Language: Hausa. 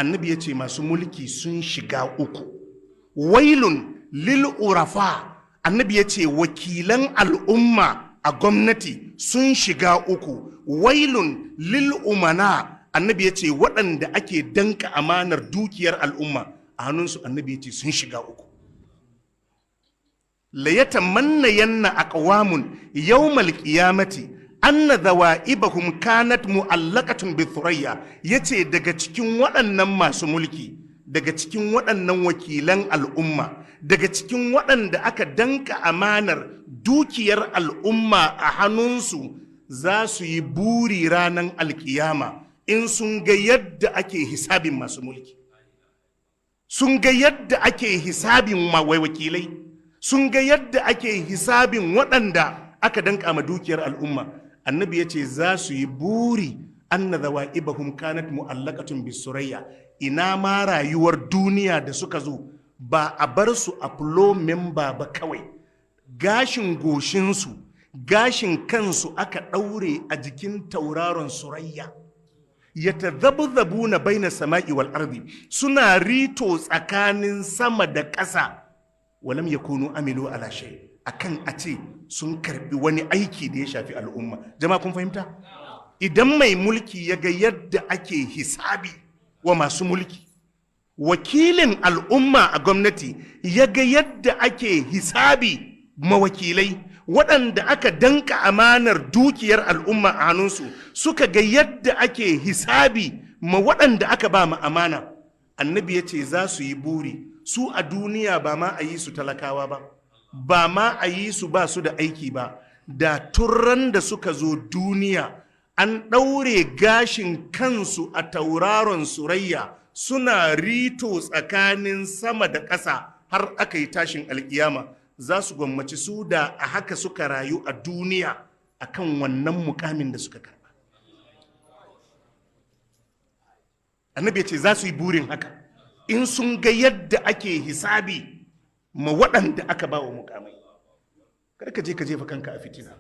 annabi ya ce masu mulki sun shiga uku. Wailun lil urafa, annabi ya ce wakilan al'umma a gwamnati sun shiga uku. Wailun lil umana, annabi ya ce waɗanda ake danka amanar dukiyar al'umma a hannunsu, annabi ya ce sun shiga uku. La yatamannayanna aqwamun yawmal qiyamati anna dhawaibahum kanat mu'allaqatun bi thuraya, yace daga cikin waɗannan masu mulki, daga cikin waɗannan wakilan al'umma, daga cikin waɗanda aka danka amanar dukiyar al'umma a hannunsu, za su yi buri ranar alkiyama in sun ga yadda ake hisabin masu mulki, sun ga yadda ake hisabin wakilai, sun ga yadda ake hisabin waɗanda aka danka ma dukiyar al'umma. Annabi ya ce za su yi buri anna dhawaibahum kanat mu'allaqatun bisurayya, ina ma rayuwar duniya da suka zo ba a bar su a flow member ba kawai, gashin goshinsu gashin kansu aka ɗaure a jikin tauraron surayya, yatadhabdhabuna baina sama'i wal ardi, suna rito tsakanin sama da ƙasa. Walam yakunu amilu ala shay, akan a ce sun karbi wani aiki da ya shafi al'umma. Jama'a kun fahimta? Idan mai mulki ya ga yadda ake hisabi wa masu mulki, wakilin al'umma a gwamnati ya ga yadda ake hisabi mawakilai waɗanda aka danka amanar dukiyar al'umma a hannunsu, suka ga yadda ake hisabi ma waɗanda aka ba ma amana, annabi ya ce za su yi buri su a duniya ba ma a yi su talakawa ba, ba ma a yi su ba su da aiki ba, da turran da suka zo duniya an ɗaure gashin kansu a tauraron surayya suna rito tsakanin sama da ƙasa har aka yi tashin alkiyama, za su gwammaci su da a haka suka rayu a duniya akan wannan mukamin da suka karba. Annabi ya ce za su yi burin haka in sun ga yadda ake hisabi ma waɗanda aka ba wa mukamai. Kar ka je ka jefa kanka a fitina.